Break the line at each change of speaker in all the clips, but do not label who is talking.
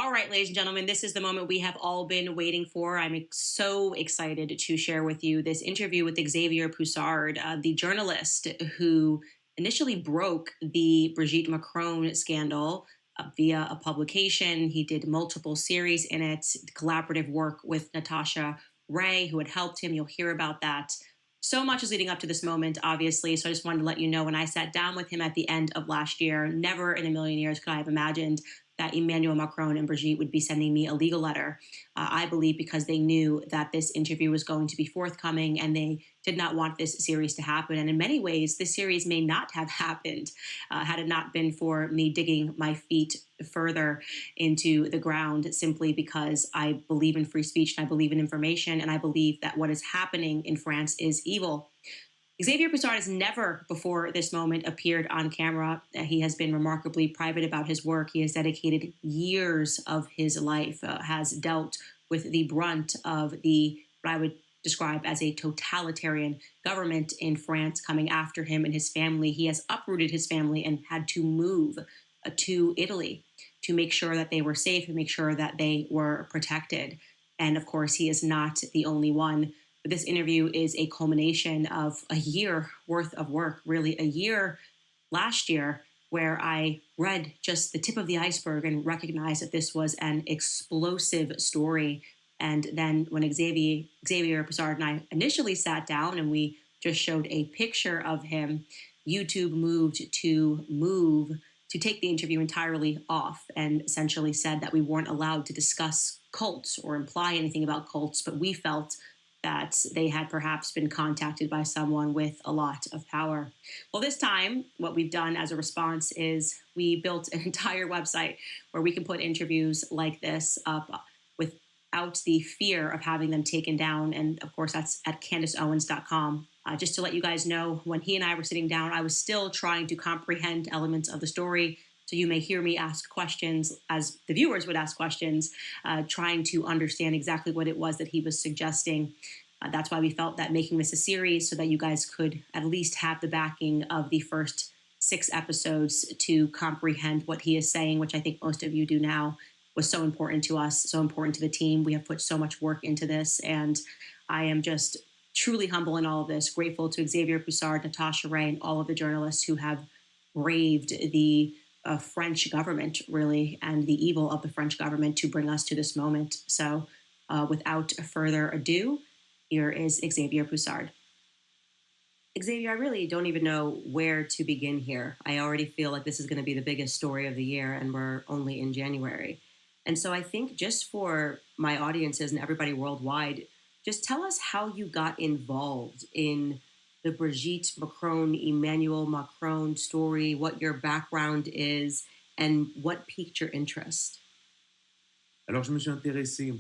All right, ladies and gentlemen, this is the moment we have all been waiting for. I'm so excited to share with you this interview with Xavier Poussard, the journalist who initially broke the Brigitte Macron scandal via a publication. He did multiple series in it, collaborative work with Natasha Ray, who had helped him. You'll hear about that. So much is leading up to this moment, obviously. So I just wanted to let you know when I sat down with him at the end of last year, never in a million years could I have imagined that Emmanuel Macron and Brigitte would be sending me a legal letter. I believe because they knew that this interview was going to be forthcoming and they did not want this series to happen. And in many ways, this series may not have happened had it not been for me digging my feet further into the ground simply because I believe in free speech and I believe in information and I believe that what is happening in France is evil. Xavier Poussard has never before this moment appeared on camera. He has been remarkably private about his work. He has dedicated years of his life, has dealt with the brunt of what I would describe as a totalitarian government in France coming after him and his family. He has uprooted his family and had to move to Italy to make sure that they were safe and make sure that they were protected. And of course, he is not the only one. But this interview is a culmination of a year worth of work, really a year last year where I read just the tip of the iceberg and recognized that this was an explosive story. And then when Xavier Poussard and I initially sat down and we just showed a picture of him, YouTube moved to take the interview entirely off and essentially said that we weren't allowed to discuss cults or imply anything about cults, but we felt that they had perhaps been contacted by someone with a lot of power. Well, this time, what we've done as a response is we built an entire website where we can put interviews like this up without the fear of having them taken down. And of course, that's at CandaceOwens.com. Just to let you guys know, when he and I were sitting down, I was still trying to comprehend elements of the story. So you may hear me ask questions as the viewers would ask questions, trying to understand exactly what it was that he was suggesting. That's why we felt that making this a series so that you guys could at least have the backing of the first 6 episodes to comprehend what he is saying, which I think most of you do now, was so important to us, so important to the team. We have put so much work into this, and I am just truly humble in all of this, grateful to Xavier Poussard, Natasha Ray, and all of the journalists who have braved the French government, really, and the evil of the French government to bring us to this moment. So without further ado, here is Xavier Poussard. Xavier, I really don't even know where to begin here. I already feel like this is going to be the biggest story of the year, and we're only in January. And so I think just for my audiences and everybody worldwide, just tell us how you got involved in the Brigitte Macron, Emmanuel Macron story, what your background is, and what piqued your interest.
Alors, je me suis intéressé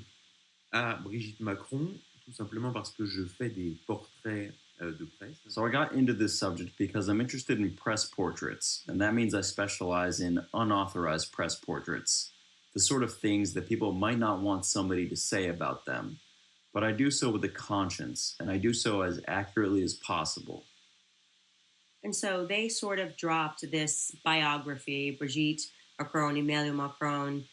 à Brigitte Macron, tout simplement parce que je fais des portraits de presse.
So I got into this subject because I'm interested in press portraits, and that means I specialize in unauthorized press portraits, the sort of things that people might not want somebody to say about them. But I do so with a conscience, and I do so as accurately as possible.
And so they sort of dropped this biography, Brigitte Macron, Emmanuel Macron.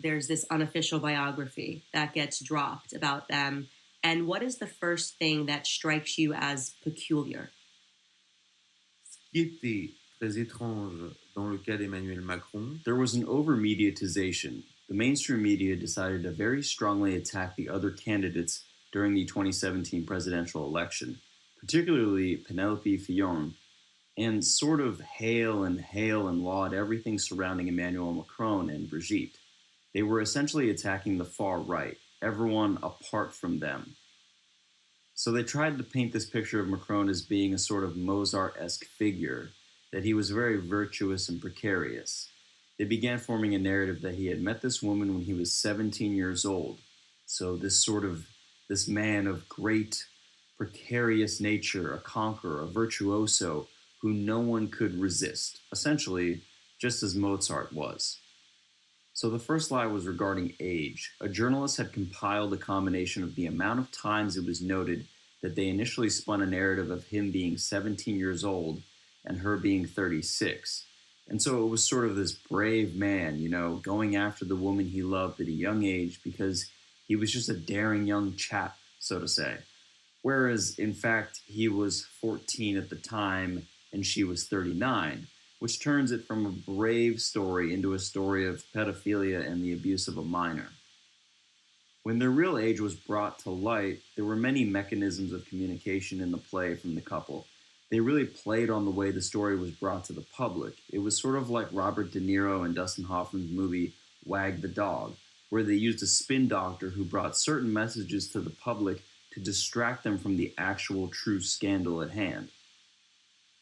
There's this unofficial biography that gets dropped about them. And what is the first thing that strikes you as peculiar?
Ce qui était très étrange dans le cas d'Emmanuel Macron,
there was an over-mediatization. The mainstream media decided to very strongly attack the other candidates during the 2017 presidential election, particularly Penelope Fillon, and sort of hail and laud everything surrounding Emmanuel Macron and Brigitte. They were essentially attacking the far right, everyone apart from them. So they tried to paint this picture of Macron as being a sort of Mozart-esque figure, that he was very virtuous and precarious. They began forming a narrative that he had met this woman when he was 17 years old. So this man of great precarious nature, a conqueror, a virtuoso, who no one could resist, essentially just as Mozart was. So the first lie was regarding age. A journalist had compiled a combination of the amount of times it was noted that they initially spun a narrative of him being 17 years old and her being 36. And so it was sort of this brave man, going after the woman he loved at a young age because he was just a daring young chap, so to say. Whereas, in fact, he was 14 at the time and she was 39, which turns it from a brave story into a story of pedophilia and the abuse of a minor. When their real age was brought to light, there were many mechanisms of communication in the play from the couple. They really played on the way the story was brought to the public. It was sort of like Robert De Niro and Dustin Hoffman's movie Wag the Dog, where they used a spin doctor who brought certain messages to the public to distract them from the actual true scandal at hand.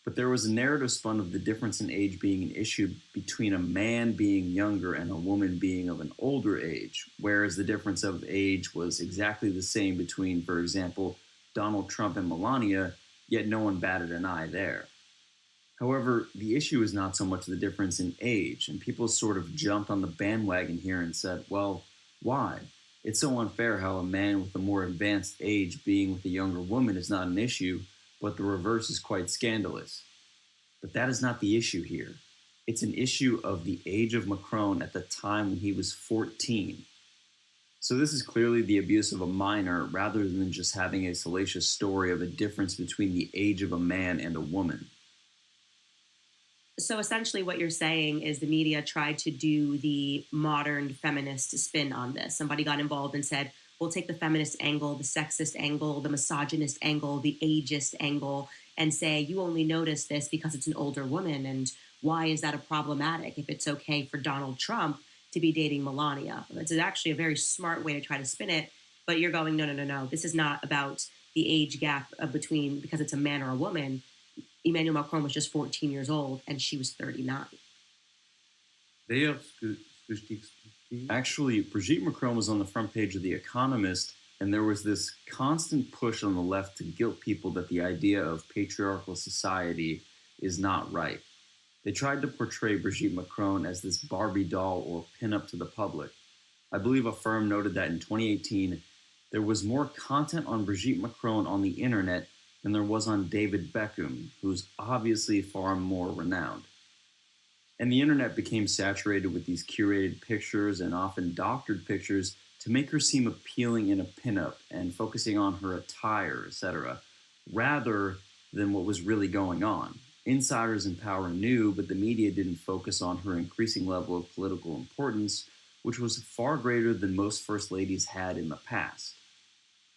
But there was a narrative spun of the difference in age being an issue between a man being younger and a woman being of an older age, whereas the difference of age was exactly the same between, for example, Donald Trump and Melania, yet no one batted an eye there. However, the issue is not so much the difference in age, and people sort of jumped on the bandwagon here and said, well, why? It's so unfair how a man with a more advanced age being with a younger woman is not an issue, but the reverse is quite scandalous. But that is not the issue here. It's an issue of the age of Macron at the time when he was 14. So this is clearly the abuse of a minor rather than just having a salacious story of a difference between the age of a man and a woman.
So essentially what you're saying is the media tried to do the modern feminist spin on this. Somebody got involved and said, we'll take the feminist angle, the sexist angle, the misogynist angle, the ageist angle, and say, you only notice this because it's an older woman, and why is that a problematic if it's okay for Donald Trump to be dating Melania? It's actually a very smart way to try to spin it, but you're going, no. This is not about the age gap between, because it's a man or a woman. Emmanuel Macron was just 14 years old, and she was 39.
D'ailleurs, ce que je t'expliquais...
Actually, Brigitte Macron was on the front page of The Economist, and there was this constant push on the left to guilt people that the idea of patriarchal society is not right. They tried to portray Brigitte Macron as this Barbie doll or pin-up to the public. I believe a firm noted that in 2018, there was more content on Brigitte Macron on the internet than there was on David Beckham, who's obviously far more renowned. And the internet became saturated with these curated pictures and often doctored pictures to make her seem appealing in a pinup and focusing on her attire, etc., rather than what was really going on. Insiders in power knew, but the media didn't focus on her increasing level of political importance, which was far greater than most first ladies had in the past.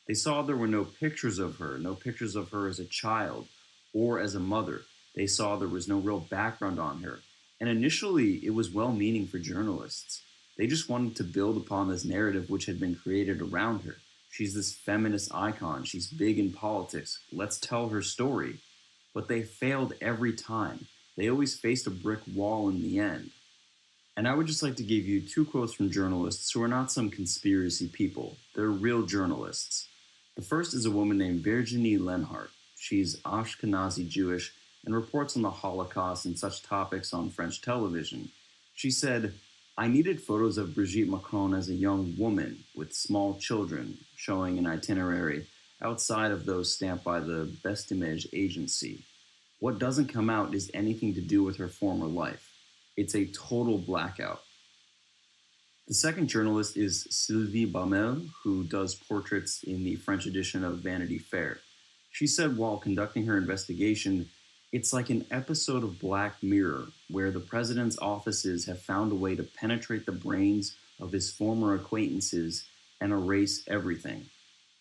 They saw there were no pictures of her as a child or as a mother. They saw there was no real background on her. And initially, it was well-meaning for journalists. They just wanted to build upon this narrative which had been created around her. She's this feminist icon. She's big in politics. Let's tell her story. But they failed every time. They always faced a brick wall in the end. And I would just like to give you two quotes from journalists who are not some conspiracy people. They're real journalists. The first is a woman named Virginie Lenhart. She's Ashkenazi Jewish and reports on the Holocaust and such topics on French television. She said, I needed photos of Brigitte Macron as a young woman with small children, showing an itinerary outside of those stamped by the Best Image agency. What doesn't come out is anything to do with her former life. It's a total blackout. The second journalist is Sylvie Baumel, who does portraits in the French edition of Vanity Fair. She said while conducting her investigation, it's like an episode of Black Mirror, where the president's offices have found a way to penetrate the brains of his former acquaintances and erase everything.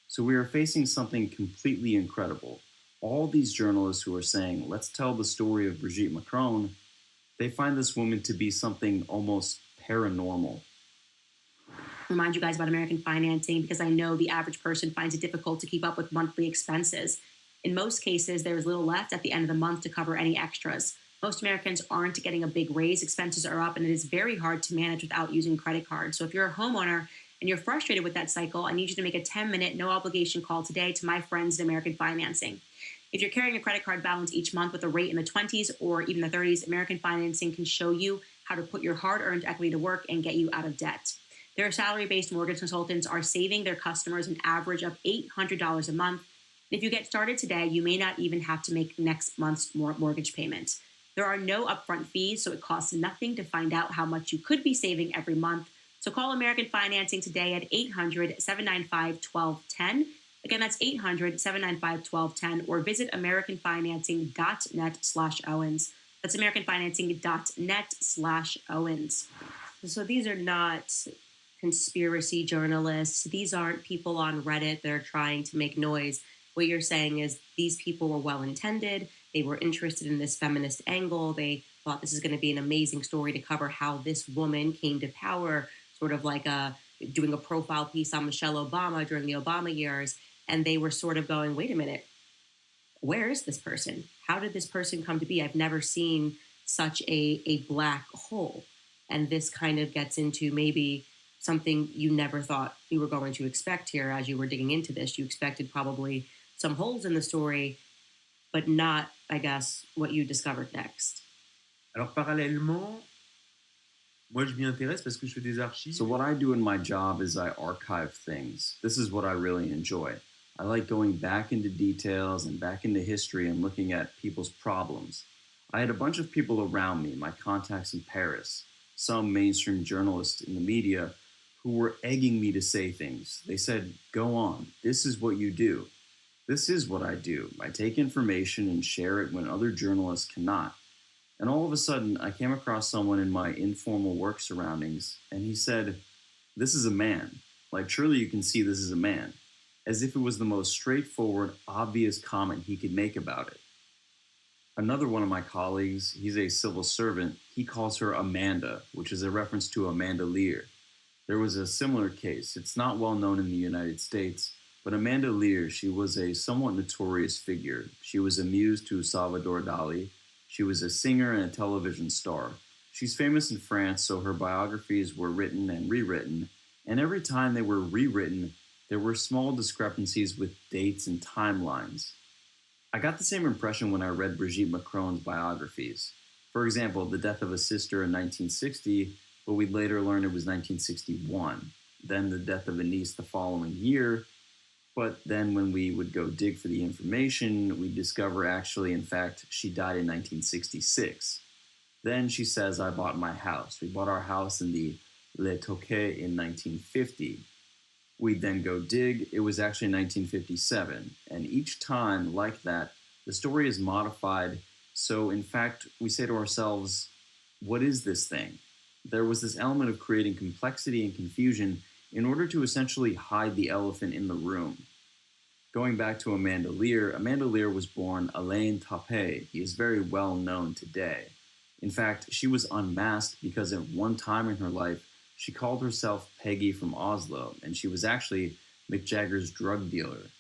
So we are facing something completely incredible. All these journalists who are saying, let's tell the story of Brigitte Macron, they find this woman to be something almost paranormal.
Remind you guys about American financing because I know the average person finds it difficult to keep up with monthly expenses. In most cases, there is little left at the end of the month to cover any extras. Most Americans aren't getting a big raise, expenses are up, and it is very hard to manage without using credit cards. So if you're a homeowner and you're frustrated with that cycle, I need you to make a 10-minute no-obligation call today to my friends at American Financing. If you're carrying a credit card balance each month with a rate in the 20s or even the 30s, American Financing can show you how to put your hard-earned equity to work and get you out of debt. Their salary-based mortgage consultants are saving their customers an average of $800 a month. If you get started today, you may not even have to make next month's mortgage payment. There are no upfront fees, so it costs nothing to find out how much you could be saving every month. So call American Financing today at 800-795-1210. Again, that's 800-795-1210, or visit americanfinancing.net/Owens. That's americanfinancing.net/Owens. So these are not conspiracy journalists. These aren't people on Reddit that are trying to make noise. What you're saying is these people were well intended. They were interested in this feminist angle. They thought this is going to be an amazing story to cover how this woman came to power, sort of like doing a profile piece on Michelle Obama during the Obama years. And they were sort of going, wait a minute, where is this person? How did this person come to be? I've never seen such a black hole. And this kind of gets into maybe something you never thought you were going to expect here as you were digging into this. You expected probably some holes in the story, but not, I guess, what you discovered next.
Alors parallèlement, moi je m'y intéresse parce que je fais des archives.
So what I do in my job is I archive things. This is what I really enjoy. I like going back into details and back into history and looking at people's problems. I had a bunch of people around me, my contacts in Paris, some mainstream journalists in the media who were egging me to say things. They said, go on, this is what you do. This is what I do. I take information and share it when other journalists cannot. And all of a sudden, I came across someone in my informal work surroundings, and he said, this is a man. Like, surely you can see this is a man. As if it was the most straightforward, obvious comment he could make about it. Another one of my colleagues, he's a civil servant, he calls her Amanda, which is a reference to Amanda Lear. There was a similar case. It's not well known in the United States, but Amanda Lear, she was a somewhat notorious figure. She was a muse to Salvador Dali. She was a singer and a television star. She's famous in France, so her biographies were written and rewritten, and every time they were rewritten, there were small discrepancies with dates and timelines. I got the same impression when I read Brigitte Macron's biographies. For example, the death of a sister in 1960, but we'd later learn it was 1961. Then the death of a niece the following year, but then when we would go dig for the information, we'd discover actually, in fact, she died in 1966. Then she says, I bought my house. We bought our house in the Le Touquet in 1950. We'd then go dig, it was actually 1957. And each time, like that, the story is modified. So in fact, we say to ourselves, what is this thing? There was this element of creating complexity and confusion in order to essentially hide the elephant in the room. Going back to Amanda Lear was born Alain Tappé. He is very well known today. In fact, she was unmasked because at one time in her life, she called herself Peggy from Oslo, and she was actually Mick Jagger's drug dealer.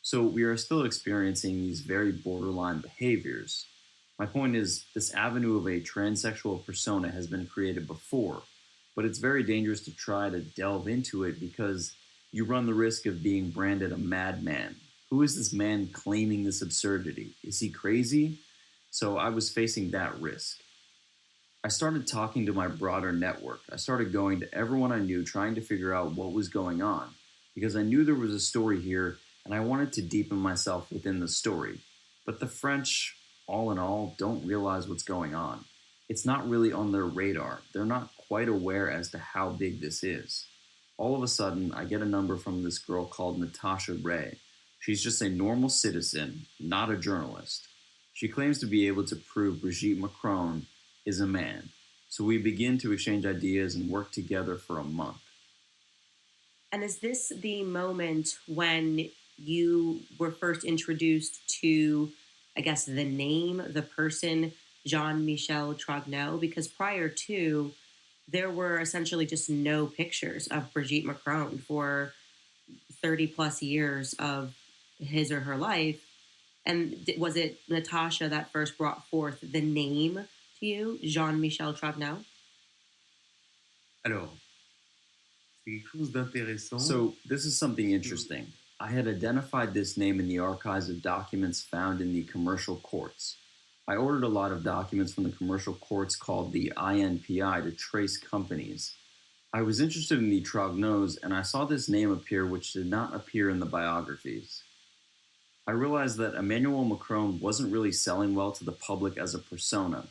So we are still experiencing these very borderline behaviors. My point is, this avenue of a transsexual persona has been created before, but it's very dangerous to try to delve into it because you run the risk of being branded a madman. Who is this man claiming this absurdity? Is he crazy? So I was facing that risk. I started talking to my broader network. I started going to everyone I knew, trying to figure out what was going on, because I knew there was a story here, and I wanted to deepen myself within the story. But the French, all in all, don't realize what's going on. It's not really on their radar. They're not quite aware as to how big this is. All of a sudden, I get a number from this girl called Natasha Ray. She's just a normal citizen, not a journalist. She claims to be able to prove Brigitte Macron is a man. So we begin to exchange ideas and work together for a month.
And is this the moment when you were first introduced to, I guess, the name, the person, Jean-Michel Trogneux? Because prior to, there were essentially just no pictures of Brigitte Macron for 30 plus years of his or her life. And was it Natasha that first brought forth the name to you, Jean-Michel Trogneux?
Alors, c'est quelque chose d'intéressant.
So this is something interesting. I had identified this name in the archives of documents found in the commercial courts. I ordered a lot of documents from the commercial courts called the INPI to trace companies. I was interested in the Trogneux, and I saw this name appear which did not appear in the biographies. I realized that Emmanuel Macron wasn't really selling well to the public as a persona.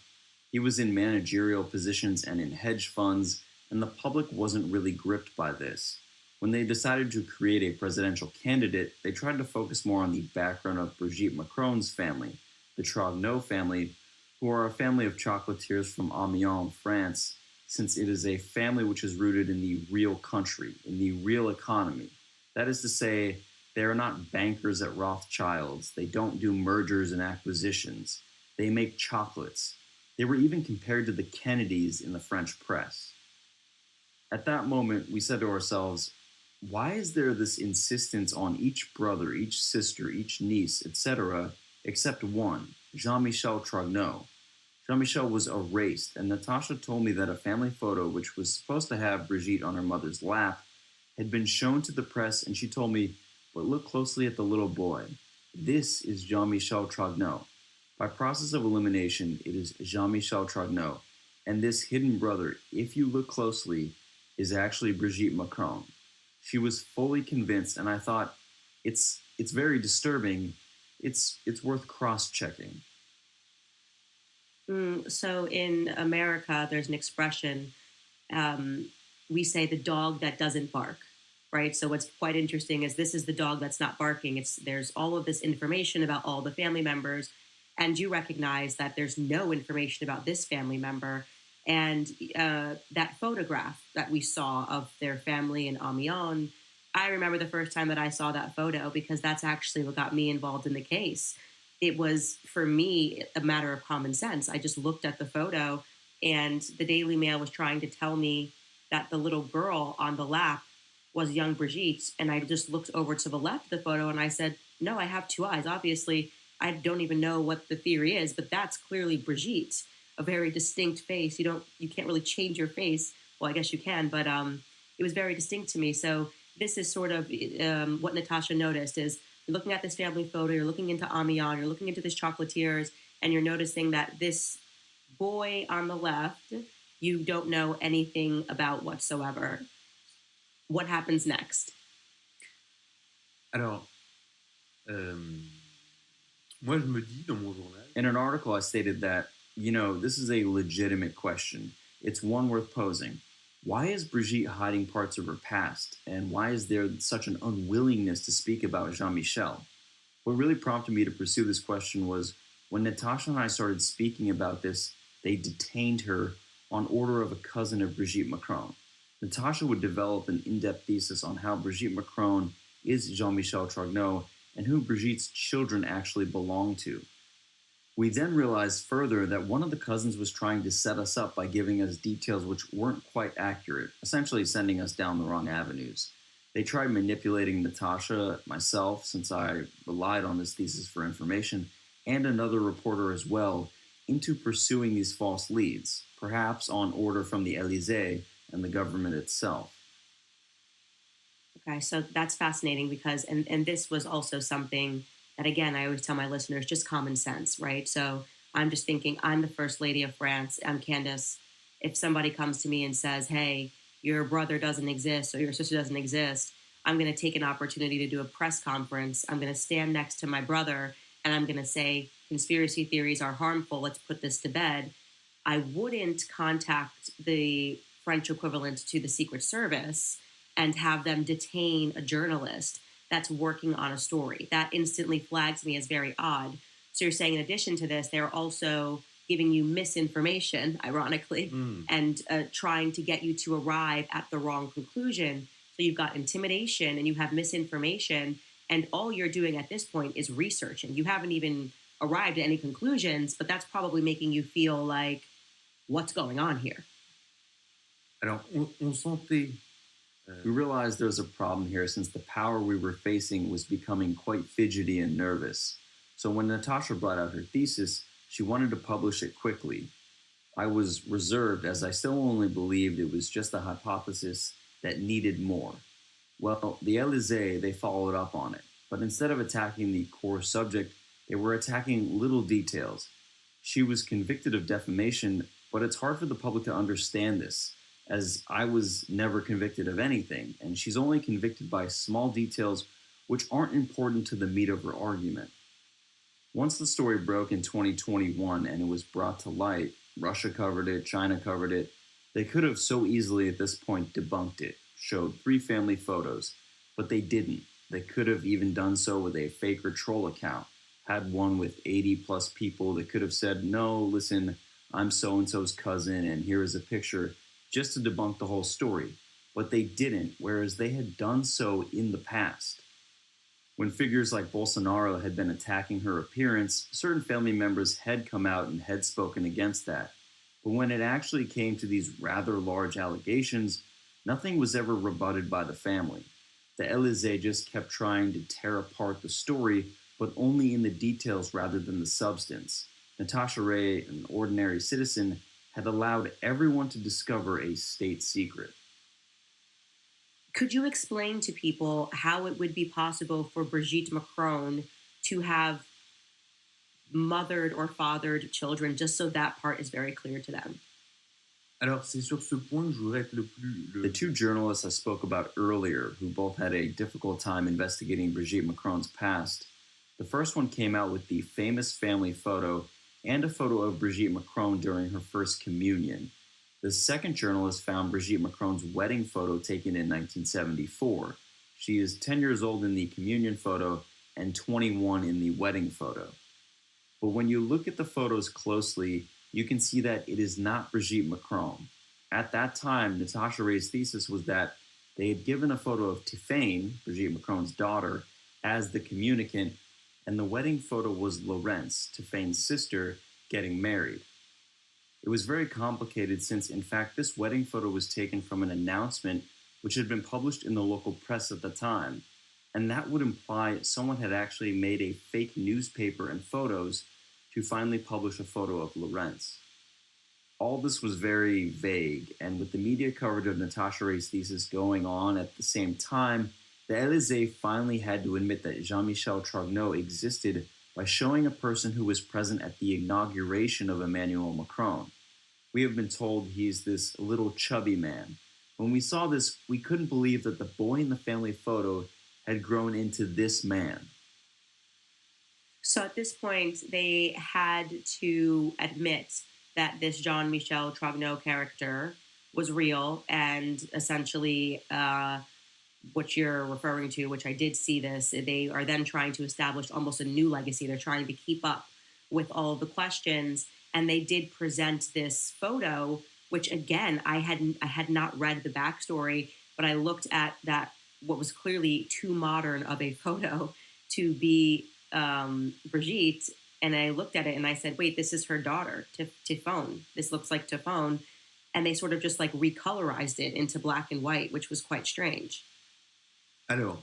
He was in managerial positions and in hedge funds, and the public wasn't really gripped by this. When they decided to create a presidential candidate, they tried to focus more on the background of Brigitte Macron's family, the Trogneux family, who are a family of chocolatiers from Amiens, France, since it is a family which is rooted in the real country, in the real economy. That is to say, they are not bankers at Rothschilds. They don't do mergers and acquisitions. They make chocolates. They were even compared to the Kennedys in the French press. At that moment, we said to ourselves, why is there this insistence on each brother, each sister, each niece, etc., except one, Jean-Michel Trogneux? Jean-Michel was erased, and Natasha told me that a family photo, which was supposed to have Brigitte on her mother's lap, had been shown to the press, and she told me, but look closely at the little boy. This is Jean-Michel Trogneux. By process of elimination, it is Jean-Michel Trogneux, and this hidden brother, if you look closely, is actually Brigitte Macron. She was fully convinced, and I thought, it's very disturbing. It's worth cross-checking.
So in America, there's an expression, we say the dog that doesn't bark, right? So what's quite interesting is this is the dog that's not barking. There's all of this information about all the family members, and you recognize that there's no information about this family member. And that photograph that we saw of their family in Amiens, I remember the first time that I saw that photo because that's actually what got me involved in the case. It was, for me, a matter of common sense. I just looked at the photo, and the Daily Mail was trying to tell me that the little girl on the lap was young Brigitte, and I just looked over to the left of the photo, and I said, no, I have two eyes. Obviously, I don't even know what the theory is, but that's clearly Brigitte, a very distinct face. You can't really change your face. Well, I guess you can, but it was very distinct to me. So this is sort of what Natasha noticed is you're looking at this family photo, you're looking into Amiens, you're looking into this chocolatiers, and you're noticing that this boy on the left, you don't know anything about whatsoever. What happens next?
Alors, moi je me dis dans mon journal.
In an article, I stated that, this is a legitimate question. It's one worth posing. Why is Brigitte hiding parts of her past? And why is there such an unwillingness to speak about Jean-Michel? What really prompted me to pursue this question was when Natasha and I started speaking about this, they detained her on order of a cousin of Brigitte Macron. Natasha would develop an in-depth thesis on how Brigitte Macron is Jean-Michel Trogneux and who Brigitte's children actually belong to. We then realized further that one of the cousins was trying to set us up by giving us details which weren't quite accurate, essentially sending us down the wrong avenues. They tried manipulating Natasha, myself, since I relied on this thesis for information, and another reporter as well, into pursuing these false leads, perhaps on order from the Élysée and the government itself.
Okay, so that's fascinating because, and this was also something that, again, I always tell my listeners, just common sense, right? So I'm just thinking, I'm the First Lady of France, I'm Candace. If somebody comes to me and says, hey, your brother doesn't exist or your sister doesn't exist, I'm going to take an opportunity to do a press conference. I'm going to stand next to my brother and I'm going to say, conspiracy theories are harmful, let's put this to bed. I wouldn't contact the French equivalent to the Secret Service and have them detain a journalist that's working on a story. That instantly flags me as very odd. So you're saying in addition to this, they're also giving you misinformation, ironically, and trying to get you to arrive at the wrong conclusion. So you've got intimidation and you have misinformation, and all you're doing at this point is researching. You haven't even arrived at any conclusions, but that's probably making you feel like, what's going on here?
Alors, on sentait.
We realized there was a problem here since the power we were facing was becoming quite fidgety and nervous. So when Natasha brought out her thesis, she wanted to publish it quickly. I was reserved as I still only believed it was just a hypothesis that needed more. Well, the Élysée, they followed up on it, but instead of attacking the core subject, they were attacking little details. She was convicted of defamation, but it's hard for the public to understand this, as I was never convicted of anything, and she's only convicted by small details which aren't important to the meat of her argument. Once the story broke in 2021 and it was brought to light, Russia covered it, China covered it. They could have so easily at this point debunked it, showed 3 family photos, but they didn't. They could have even done so with a fake or troll account, had one with 80 plus people that could have said, no, listen, I'm so and so's cousin, and here is a picture, just to debunk the whole story. But they didn't, whereas they had done so in the past. When figures like Bolsonaro had been attacking her appearance, certain family members had come out and had spoken against that. But when it actually came to these rather large allegations, nothing was ever rebutted by the family. The Élysée just kept trying to tear apart the story, but only in the details rather than the substance. Natasha Ray, an ordinary citizen, had allowed everyone to discover a state secret.
Could you explain to people how it would be possible for Brigitte Macron to have mothered or fathered children, just so that part is very clear to them?
Alors, c'est sur ce point que je voudrais être le plus...
The 2 journalists I spoke about earlier, who both had a difficult time investigating Brigitte Macron's past, the first one came out with the famous family photo and a photo of Brigitte Macron during her first communion. The second journalist found Brigitte Macron's wedding photo taken in 1974. She is 10 years old in the communion photo and 21 in the wedding photo. But when you look at the photos closely, you can see that it is not Brigitte Macron. At that time, Natasha Ray's thesis was that they had given a photo of Tiffaine, Brigitte Macron's daughter, as the communicant, and the wedding photo was Laurence, Tiffaine's sister, getting married. It was very complicated since, in fact, this wedding photo was taken from an announcement which had been published in the local press at the time, and that would imply someone had actually made a fake newspaper and photos to finally publish a photo of Laurence. All this was very vague, and with the media coverage of Natasha Ray's thesis going on at the same time, the Élysée finally had to admit that Jean-Michel Trogneux existed by showing a person who was present at the inauguration of Emmanuel Macron. We have been told he's this little chubby man. When we saw this, we couldn't believe that the boy in the family photo had grown into this man.
So at this point, they had to admit that this Jean-Michel Trogneux character was real, and essentially what you're referring to, which I did see this, they are then trying to establish almost a new legacy. They're trying to keep up with all of the questions, and they did present this photo, which again, I had not read the backstory, but I looked at that, what was clearly too modern of a photo to be Brigitte, and I looked at it and I said, wait, this is her daughter, Tiffaine. This looks like Tiffaine. And they sort of just like recolorized it into black and white, which was quite strange.
Alors,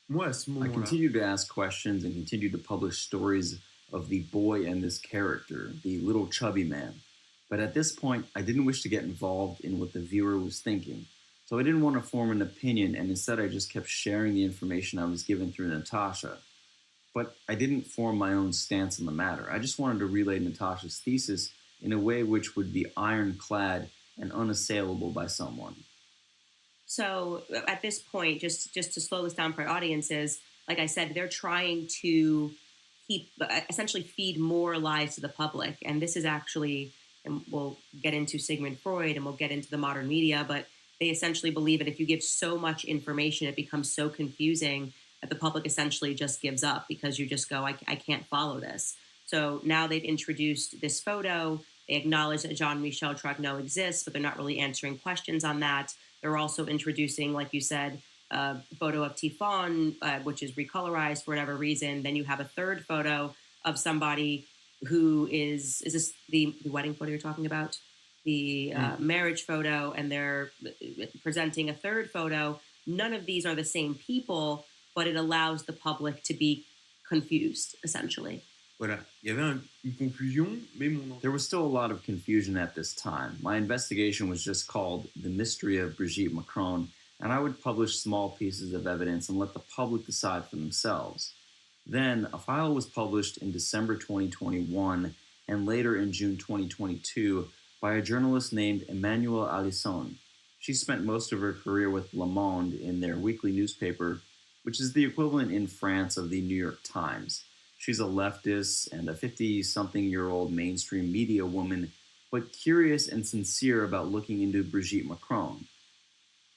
moi à ce
I
moment-là...
continued to ask questions and continued to publish stories of the boy and this character, the little chubby man. But at this point, I didn't wish to get involved in what the viewer was thinking. So I didn't want to form an opinion, and instead I just kept sharing the information I was given through Natasha. But I didn't form my own stance on the matter. I just wanted to relay Natasha's thesis in a way which would be ironclad and unassailable by someone.
So at this point, just to slow this down for our audiences, like I said, they're trying to essentially feed more lies to the public. And this is actually, and we'll get into Sigmund Freud and we'll get into the modern media, but they essentially believe that if you give so much information, it becomes so confusing that the public essentially just gives up because you just go, I can't follow this. So now they've introduced this photo. They acknowledge that Jean-Michel Trogneux exists, but they're not really answering questions on that. They're also introducing, like you said, a photo of Tiffaine, which is recolorized for whatever reason. Then you have a third photo of somebody who is this the wedding photo you're talking about? The marriage photo, and they're presenting a third photo. None of these are the same people, but it allows the public to be confused, essentially.
Voilà, il y avait une confusion, mais
There was still a lot of confusion at this time. My investigation was just called The Mystery of Brigitte Macron, and I would publish small pieces of evidence and let the public decide for themselves. Then, a file was published in December 2021 and later in June 2022 by a journalist named Emmanuelle Alisson. She spent most of her career with Le Monde in their weekly newspaper, which is the equivalent in France of the New York Times. She's a leftist and a 50-something-year-old mainstream media woman but curious and sincere about looking into Brigitte Macron.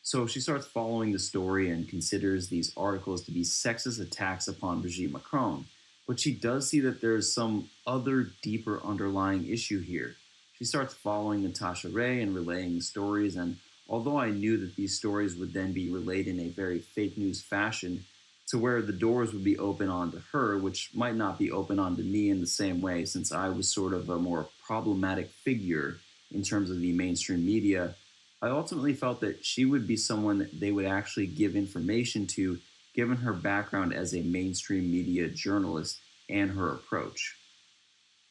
So she starts following the story and considers these articles to be sexist attacks upon Brigitte Macron. But she does see that there's some other deeper underlying issue here. She starts following Natasha Ray and relaying the stories, and although I knew that these stories would then be relayed in a very fake news fashion, to where the doors would be open onto her, which might not be open onto me in the same way, since I was sort of a more problematic figure in terms of the mainstream media, I ultimately felt that she would be someone that they would actually give information to, given her background as a mainstream media journalist and her approach.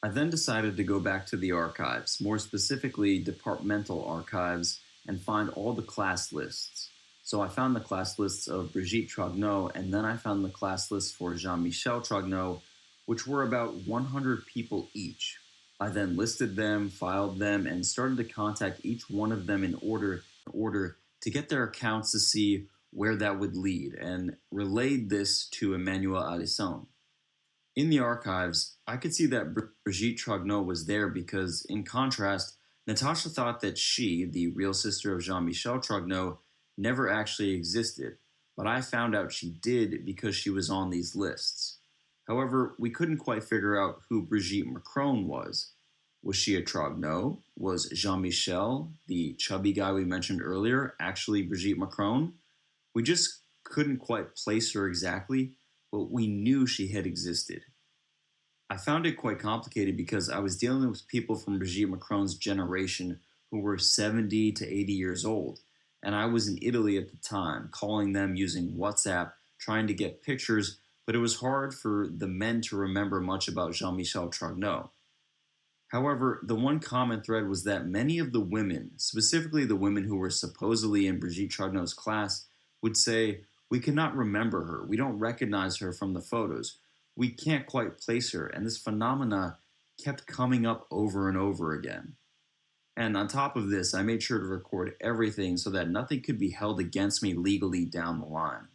I then decided to go back to the archives, more specifically departmental archives, and find all the class lists. So I found the class lists of Brigitte Trogneux, and then I found the class lists for Jean-Michel Trogneux, which were about 100 people each. I then listed them, filed them, and started to contact each one of them in order to get their accounts to see where that would lead, and relayed this to Emmanuel Alisson. In the archives, I could see that Brigitte Trogneux was there because, in contrast, Natasha thought that she, the real sister of Jean-Michel Trogneux, never actually existed, but I found out she did because she was on these lists. However, we couldn't quite figure out who Brigitte Macron was. Was she a Trogneux? Was Jean-Michel, the chubby guy we mentioned earlier, actually Brigitte Macron? We just couldn't quite place her exactly, but we knew she had existed. I found it quite complicated because I was dealing with people from Brigitte Macron's generation who were 70 to 80 years old, and I was in Italy at the time, calling them using WhatsApp, trying to get pictures, but it was hard for the men to remember much about Jean-Michel Trogneux. However, the one common thread was that many of the women, specifically the women who were supposedly in Brigitte Trogneux's class, would say, "We cannot remember her, we don't recognize her from the photos, we can't quite place her," and this phenomena kept coming up over and over again. And on top of this, I made sure to record everything so that nothing could be held against me legally down the line.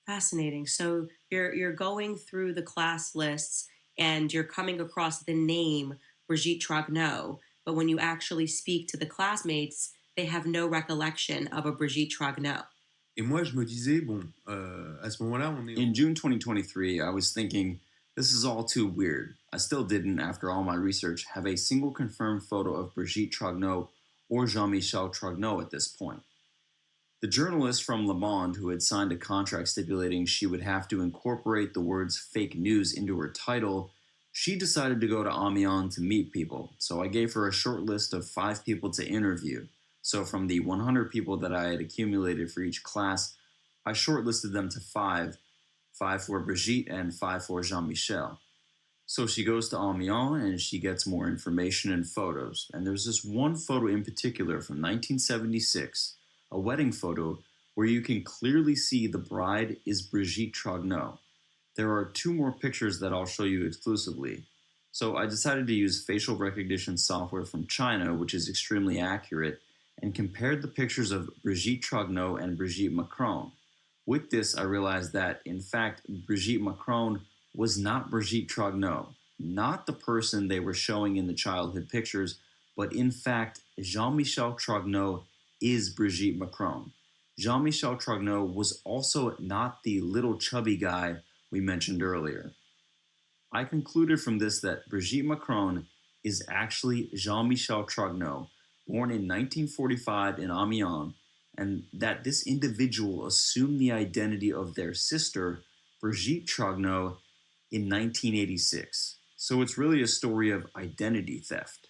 Fascinating. So you're going through the class lists and you're coming across the name Brigitte Trogneux, but when you actually speak to the classmates, they have no recollection of a Brigitte Trogneux.
Et moi, je me disais, bon, à ce moment-là, on est
In June 2023, I was thinking, this is all too weird. I still didn't, after all my research, have a single confirmed photo of Brigitte Trogneux or Jean-Michel Trogneux at this point. The journalist from Le Monde, who had signed a contract stipulating she would have to incorporate the words fake news into her title, she decided to go to Amiens to meet people, so I gave her a short list of 5 people to interview. So from the 100 people that I had accumulated for each class, I shortlisted them to 5 for Brigitte and 5 for Jean-Michel. So she goes to Amiens and she gets more information and photos. And there's this one photo in particular from 1976, a wedding photo where you can clearly see the bride is Brigitte Trogneux. There are 2 more pictures that I'll show you exclusively. So I decided to use facial recognition software from China, which is extremely accurate, and compared the pictures of Brigitte Trogneux and Brigitte Macron. With this, I realized that, in fact, Brigitte Macron was not Brigitte Trogneux, not the person they were showing in the childhood pictures, but in fact, Jean-Michel Trogneux is Brigitte Macron. Jean-Michel Trogneux was also not the little chubby guy we mentioned earlier. I concluded from this that Brigitte Macron is actually Jean-Michel Trogneux, born in 1945 in Amiens, and that this individual assumed the identity of their sister, Brigitte Trogneux, in 1986. So it's really a story of identity theft.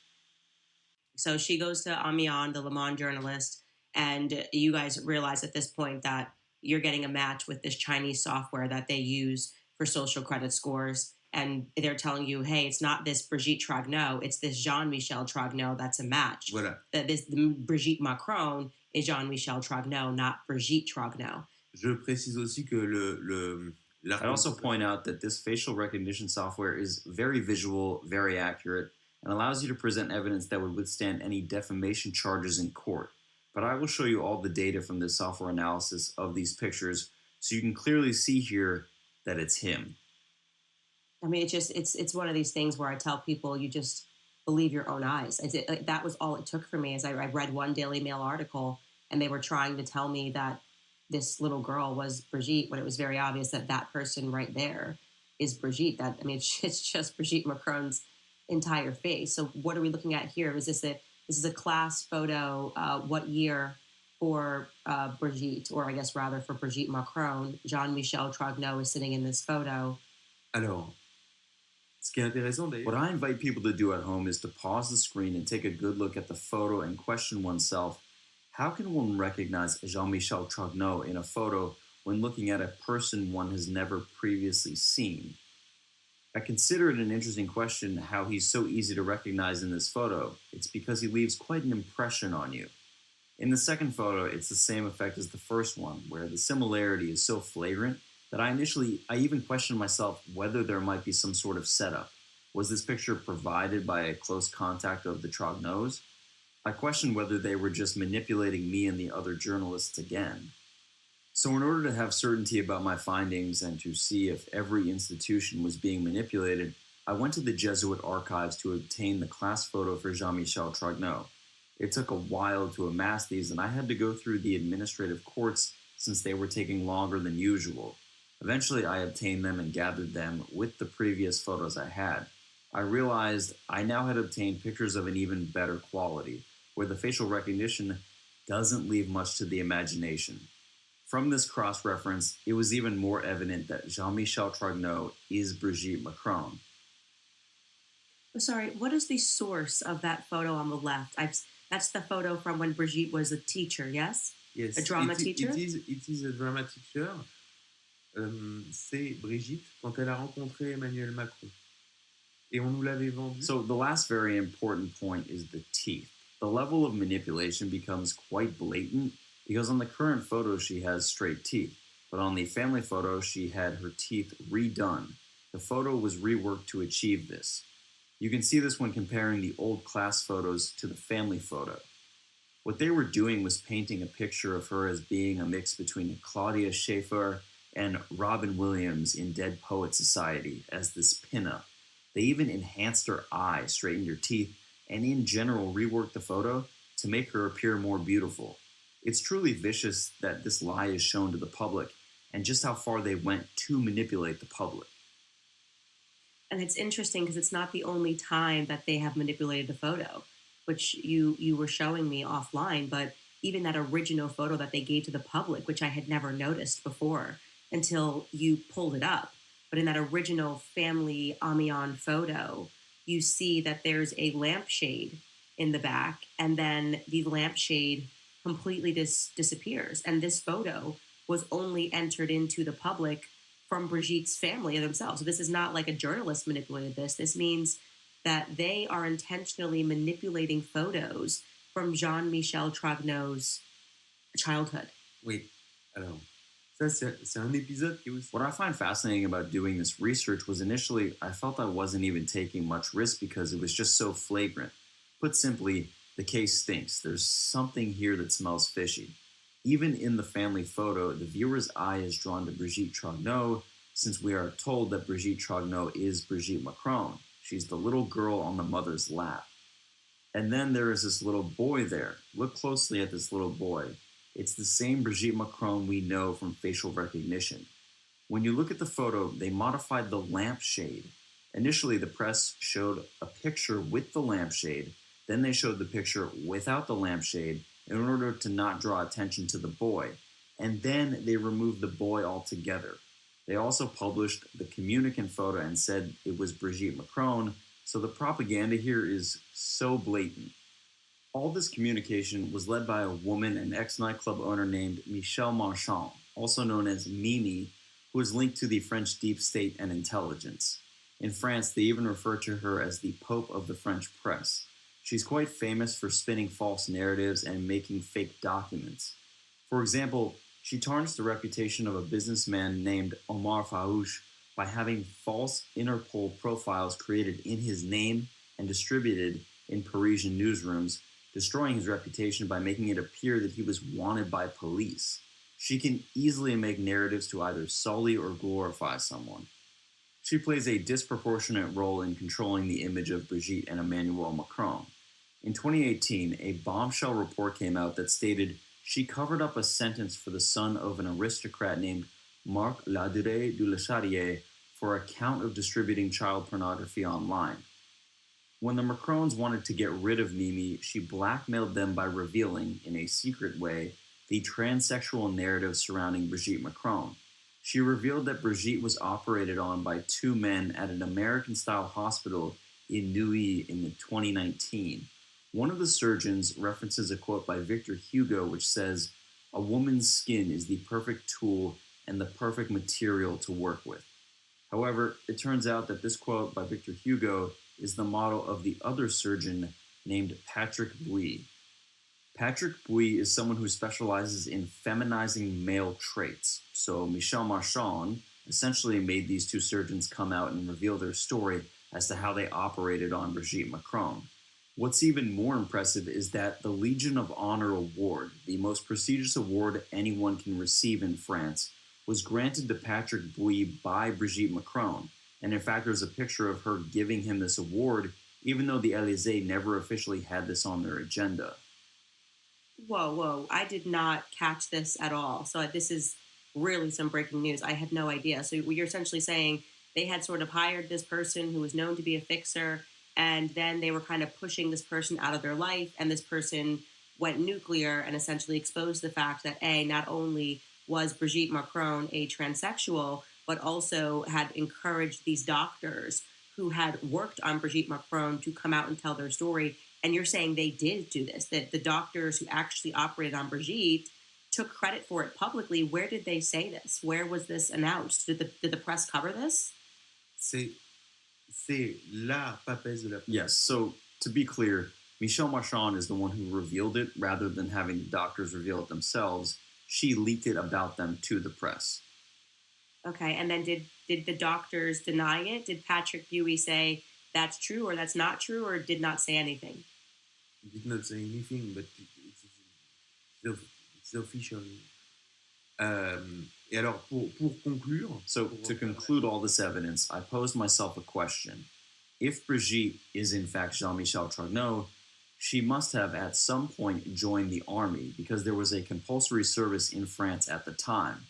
So she goes to Amiens, the Le Monde journalist, and you guys realize at this point that you're getting a match with this Chinese software that they use for social credit scores. And they're telling you, hey, it's not this Brigitte Trogneux, it's this Jean-Michel Trogneux that's a match.
Voilà.
That this Brigitte Macron is Jean-Michel Trogneux, not Brigitte Trogneux.
Je précise aussi que
I'd also point out that this facial recognition software is very visual, very accurate, and allows you to present evidence that would withstand any defamation charges in court. But I will show you all the data from this software analysis of these pictures, so you can clearly see here that it's him.
I mean, it's one of these things where I tell people you just believe your own eyes. Like, that was all it took for me. As I read one Daily Mail article, and they were trying to tell me that this little girl was Brigitte, when it was very obvious that that person right there is Brigitte. That, I mean, it's just Brigitte Macron's entire face. So what are we looking at here? This is a class photo? What year for Brigitte, or I guess rather for Brigitte Macron? Jean-Michel Trogneux is sitting in this photo.
Alors, ce qui est intéressant
What
d'ailleurs,
I invite people to do at home is to pause the screen and take a good look at the photo and question oneself, how can one recognize Jean-Michel Trogneux in a photo when looking at a person one has never previously seen? I consider it an interesting question how he's so easy to recognize in this photo. It's because he leaves quite an impression on you. In the second photo, it's the same effect as the first one, where the similarity is so flagrant that I even questioned myself whether there might be some sort of setup. Was this picture provided by a close contact of the Trogneux? I questioned whether they were just manipulating me and the other journalists again. So in order to have certainty about my findings and to see if every institution was being manipulated, I went to the Jesuit archives to obtain the class photo for Jean-Michel Trogneux. It took a while to amass these, and I had to go through the administrative courts since they were taking longer than usual. Eventually, I obtained them and gathered them with the previous photos I had. I realized I now had obtained pictures of an even better quality, where the facial recognition doesn't leave much to the imagination. From this cross-reference, it was even more evident that Jean-Michel Trogneux is Brigitte Macron.
Sorry, what is the source of that photo on the left? That's the photo from when Brigitte was a teacher, yes?
yes,
A drama teacher?
it is a drama teacher. C'est Brigitte quand elle a rencontré Emmanuel Macron. Et on nous l'avait vendu.
So the last very important point is the teeth. The level of manipulation becomes quite blatant because on the current photo she has straight teeth, but on the family photo she had her teeth redone. The photo was reworked to achieve this. You can see this when comparing the old class photos to the family photo. What they were doing was painting a picture of her as being a mix between Claudia Schiffer and Robin Williams in Dead Poet Society as this pinup. They even enhanced her eye, straightened her teeth, and in general reworked the photo to make her appear more beautiful. It's truly vicious that this lie is shown to the public and just how far they went to manipulate the public.
And it's interesting because it's not the only time that they have manipulated the photo, which you were showing me offline, but even that original photo that they gave to the public, which I had never noticed before until you pulled it up. But in that original family Amiens photo, you see that there's a lampshade in the back, and then the lampshade completely disappears. And this photo was only entered into the public from Brigitte's family themselves. So this is not like a journalist manipulated this. This means that they are intentionally manipulating photos from Jean-Michel Trogneux's childhood.
Oui, alors, ça c'est un épisode qui est aussi...
What I find fascinating about doing this research was initially I felt I wasn't even taking much risk because it was just so flagrant. Put simply, the case stinks. There's something here that smells fishy. Even in the family photo, the viewer's eye is drawn to Brigitte Trogneux since we are told that Brigitte Trogneux is Brigitte Macron. She's the little girl on the mother's lap. And then there is this little boy there. Look closely at this little boy. It's the same Brigitte Macron we know from facial recognition. When you look at the photo, they modified the lampshade. Initially, the press showed a picture with the lampshade. Then they showed the picture without the lampshade in order to not draw attention to the boy. And then they removed the boy altogether. They also published the communicant photo and said it was Brigitte Macron, so the propaganda here is so blatant. All this communication was led by a woman, an ex-nightclub owner named Michelle Marchand, also known as Mimi, who is linked to the French deep state and intelligence. In France, they even refer to her as the Pope of the French press. She's quite famous for spinning false narratives and making fake documents. For example, she tarnished the reputation of a businessman named Omar Faouche by having false Interpol profiles created in his name and distributed in Parisian newsrooms, destroying his reputation by making it appear that he was wanted by police. She can easily make narratives to either sully or glorify someone. She plays a disproportionate role in controlling the image of Brigitte and Emmanuel Macron. In 2018, a bombshell report came out that stated she covered up a sentence for the son of an aristocrat named Marc Ladurée du Le Charrier for a count of distributing child pornography online. When the Macrons wanted to get rid of Mimi, she blackmailed them by revealing, in a secret way, the transsexual narrative surrounding Brigitte Macron. She revealed that Brigitte was operated on by two men at an American-style hospital in Neuilly in 2019. One of the surgeons references a quote by Victor Hugo which says, "A woman's skin is the perfect tool and the perfect material to work with." However, it turns out that this quote by Victor Hugo is the motto of the other surgeon named Patrick Bouy. Patrick Bouy is someone who specializes in feminizing male traits. So Michel Marchand essentially made these two surgeons come out and reveal their story as to how they operated on Brigitte Macron. What's even more impressive is that the Legion of Honor Award, the most prestigious award anyone can receive in France, was granted to Patrick Bouy by Brigitte Macron. And in fact, there's a picture of her giving him this award, even though the Élysée never officially had this on their agenda.
Whoa, whoa. I did not catch this at all. So this is really some breaking news. I had no idea. So you're essentially saying they had sort of hired this person who was known to be a fixer, and then they were kind of pushing this person out of their life, and this person went nuclear and essentially exposed the fact that not only was Brigitte Macron a transsexual, but also had encouraged these doctors who had worked on Brigitte Macron to come out and tell their story. And you're saying they did do this, that the doctors who actually operated on Brigitte took credit for it publicly. Where did they say this? Where was this announced? Did the press cover this?
C'est la papesse de la presse.
Yes, so to be clear, Michel Marchand is the one who revealed it rather than having the doctors reveal it themselves. She leaked it about them to the press.
Okay, and then did the doctors deny it? Did Patrick Bouy say that's true or that's not true, or did not say anything?
He did not say anything, but it's official. Et alors, pour conclure...
So, to conclude all this evidence, I posed myself a question. If Brigitte is in fact Jean-Michel Trogneux, she must have at some point joined the army because there was a compulsory service in France at the time.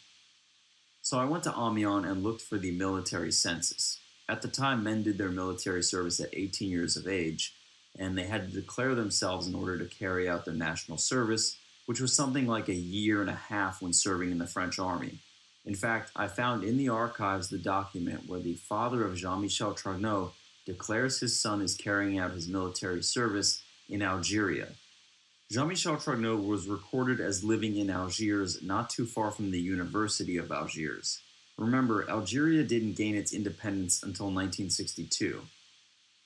So I went to Amiens and looked for the military census. At the time, men did their military service at 18 years of age, and they had to declare themselves in order to carry out their national service, which was something like a year and a half when serving in the French army. In fact, I found in the archives the document where the father of Jean-Michel Trogneux declares his son is carrying out his military service in Algeria. Jean-Michel Trogneux was recorded as living in Algiers, not too far from the University of Algiers. Remember, Algeria didn't gain its independence until 1962.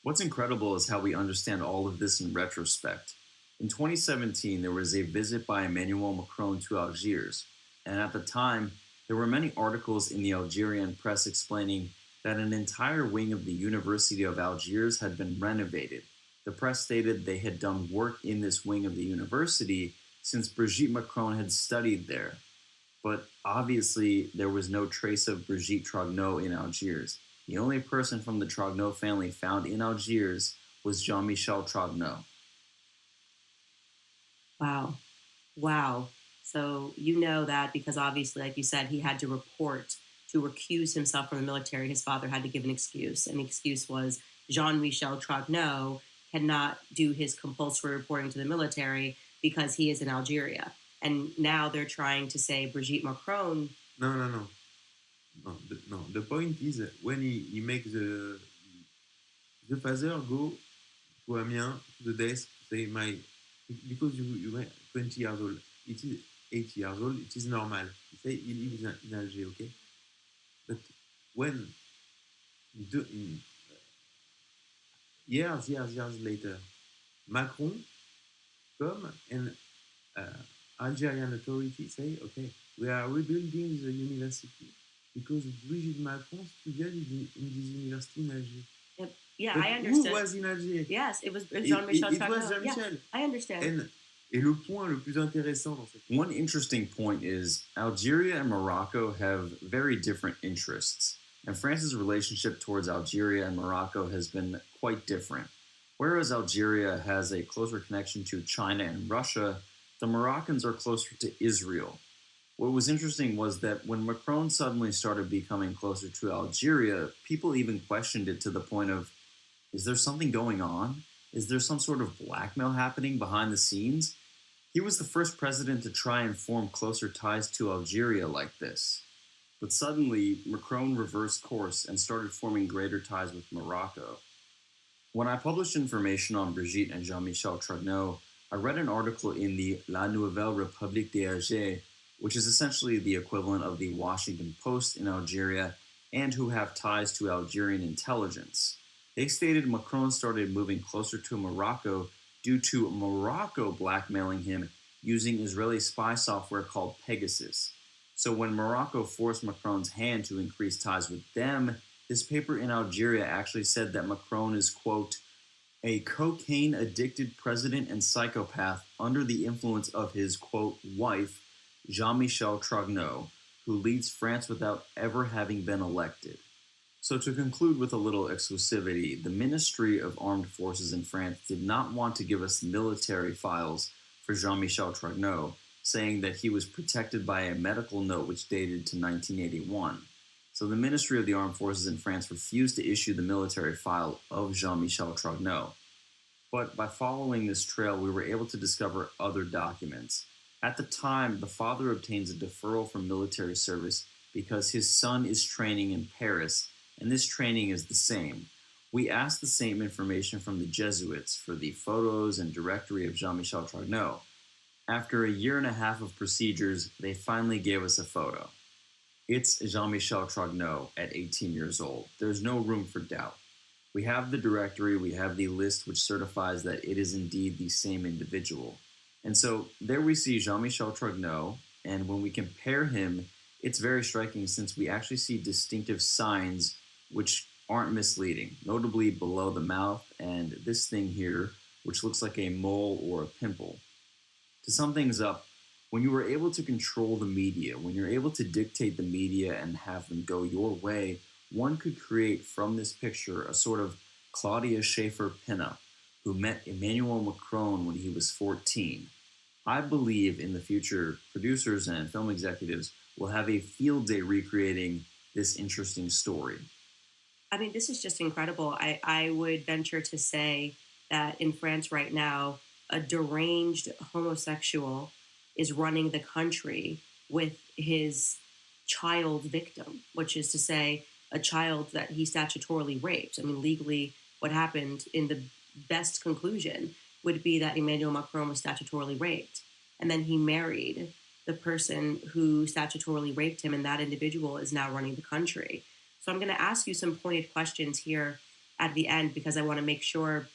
What's incredible is how we understand all of this in retrospect. In 2017, there was a visit by Emmanuel Macron to Algiers, and at the time, there were many articles in the Algerian press explaining that an entire wing of the University of Algiers had been renovated. The press stated they had done work in this wing of the university since Brigitte Macron had studied there. But obviously, there was no trace of Brigitte Trogneux in Algiers. The only person from the Trogneux family found in Algiers was Jean-Michel Trogneux.
Wow. Wow. So you know that because obviously, like you said, he had to report to recuse himself from the military. His father had to give an excuse, and the excuse was Jean-Michel Trogneux cannot do his compulsory reporting to the military because he is in Algeria. And now they're trying to say Brigitte Macron...
No. The point is when he makes the father go to Amiens, to the desk, say, because you are 20 years old, it is 80 years old, it is normal. You say he lives in Alger, okay? But when years later, Macron come and Algerian authorities say, okay, we are rebuilding the university because Brigitte Macron studied in this university in Alger.
Yeah,
but
I understand.
Who was in Alger?
Yes, it was Jean-Michel Trogneux.
It was Jean-Michel.
Yeah, I understand.
Et le point le plus intéressant dans cette...
One interesting point is Algeria and Morocco have very different interests. and France's relationship towards Algeria and Morocco has been quite different. Whereas Algeria has a closer connection to China and Russia, the Moroccans are closer to Israel. What was interesting was that when Macron suddenly started becoming closer to Algeria, people even questioned it to the point of, is there something going on? Is there some sort of blackmail happening behind the scenes? He was the first president to try and form closer ties to Algeria like this. But suddenly, Macron reversed course and started forming greater ties with Morocco. When I published information on Brigitte and Jean-Michel Trogneux, I read an article in the La Nouvelle République d'Alger, which is essentially the equivalent of the Washington Post in Algeria, and who have ties to Algerian intelligence. They stated Macron started moving closer to Morocco due to Morocco blackmailing him using Israeli spy software called Pegasus. So when Morocco forced Macron's hand to increase ties with them, this paper in Algeria actually said that Macron is, quote, a cocaine-addicted president and psychopath under the influence of his, quote, wife, Jean-Michel Trogneux, who leads France without ever having been elected. So to conclude with a little exclusivity, the Ministry of Armed Forces in France did not want to give us military files for Jean-Michel Trogneux, saying that he was protected by a medical note which dated to 1981. So the Ministry of the Armed Forces in France refused to issue the military file of Jean-Michel Trogneux. But by following this trail, we were able to discover other documents. At the time, the father obtains a deferral from military service because his son is training in Paris, and this training is the same. We asked the same information from the Jesuits for the photos and directory of Jean-Michel Trogneux. After a year and a half of procedures, they finally gave us a photo. It's Jean-Michel Trogneux at 18 years old. There's no room for doubt. We have the directory, we have the list which certifies that it is indeed the same individual. And so there we see Jean-Michel Trogneux, and when we compare him, it's very striking since we actually see distinctive signs which aren't misleading, notably below the mouth and this thing here, which looks like a mole or a pimple. To sum things up, when you are able to control the media, when you're able to dictate the media and have them go your way, one could create from this picture a sort of Claudia Schiffer pinup who met Emmanuel Macron when he was 14. I believe in the future, producers and film executives will have a field day recreating this interesting story.
I mean, this is just incredible. I would venture to say that in France right now, a deranged homosexual is running the country with his child victim, which is to say a child that he statutorily raped. I mean, legally, what happened in the best conclusion would be that Emmanuel Macron was statutorily raped. And then he married the person who statutorily raped him, and that individual is now running the country. So I'm going to ask you some pointed questions here at the end because I want to make sure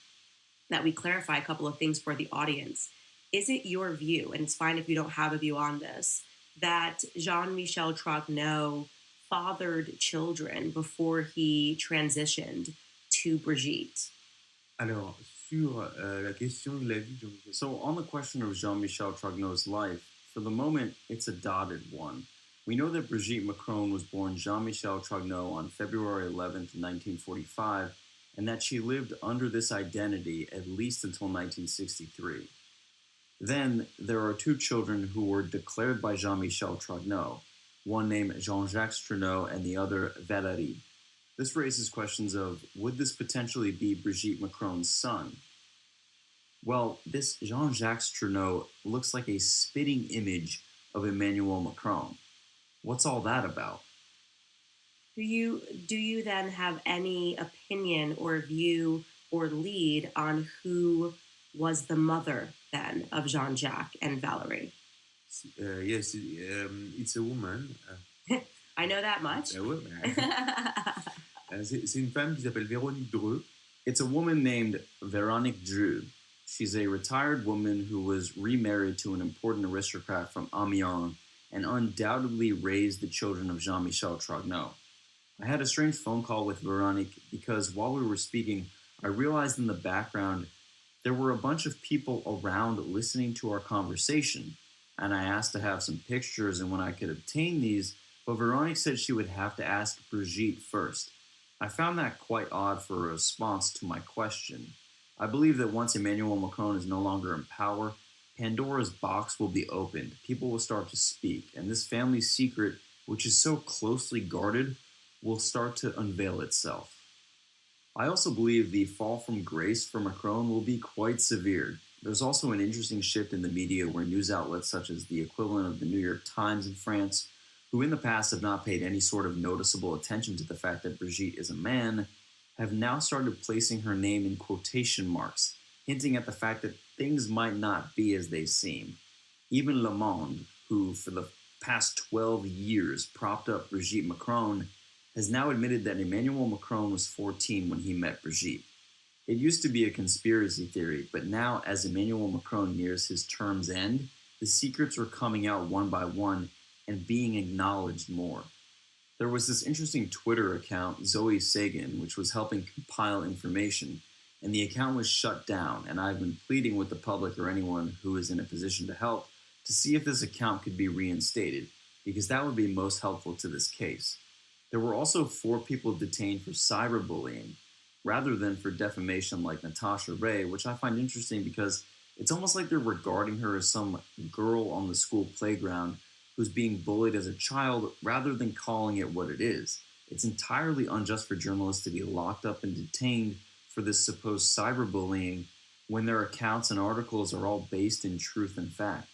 that we clarify a couple of things for the audience. Is it your view, and it's fine if you don't have a view on this, that Jean-Michel Trogneux fathered children before he transitioned to Brigitte?
Alors, sur la question de la vie de Jean-Michel.
So on the question of Jean-Michel Trogneux's life, for the moment, it's a dotted one. We know that Brigitte Macron was born Jean-Michel Trogneux on February 11th, 1945, and that she lived under this identity at least until 1963. Then there are two children who were declared by Jean-Michel Trogneux, one named Jean-Jacques Trogneux and the other Valérie. This raises questions of, would this potentially be Brigitte Macron's son? Well, this Jean-Jacques Trogneux looks like a spitting image of Emmanuel Macron. What's all that about?
Do you then have any opinion or view or lead on who was the mother then of Jean-Jacques and Valérie?
Yes, it's a woman.
I know that much.
C'est une femme qui s'appelle Véronique Dreux.
It's a woman named Véronique Dreux. She's a retired woman who was remarried to an important aristocrat from Amiens and undoubtedly raised the children of Jean-Michel Trogneux. I had a strange phone call with Véronique because while we were speaking, I realized in the background there were a bunch of people around listening to our conversation, and I asked to have some pictures and when I could obtain these, but Veronique said she would have to ask Brigitte first. I found that quite odd for a response to my question. I believe that once Emmanuel Macron is no longer in power, Pandora's box will be opened. People will start to speak, and this family secret, which is so closely guarded, will start to unveil itself. I also believe the fall from grace for Macron will be quite severe. There's also an interesting shift in the media where news outlets such as the equivalent of the New York Times in France, who in the past have not paid any sort of noticeable attention to the fact that Brigitte is a man, have now started placing her name in quotation marks, hinting at the fact that things might not be as they seem. Even Le Monde, who for the past 12 years propped up Brigitte Macron, has now admitted that Emmanuel Macron was 14 when he met Brigitte. It used to be a conspiracy theory, but now as Emmanuel Macron nears his term's end, the secrets are coming out one by one and being acknowledged more. There was this interesting Twitter account, Zoe Sagan, which was helping compile information, and the account was shut down, and I've been pleading with the public or anyone who is in a position to help to see if this account could be reinstated, because that would be most helpful to this case. There were also 4 people detained for cyberbullying, rather than for defamation like Natasha Ray, which I find interesting because it's almost like they're regarding her as some girl on the school playground who's being bullied as a child rather than calling it what it is. It's entirely unjust for journalists to be locked up and detained for this supposed cyberbullying when their accounts and articles are all based in truth and fact.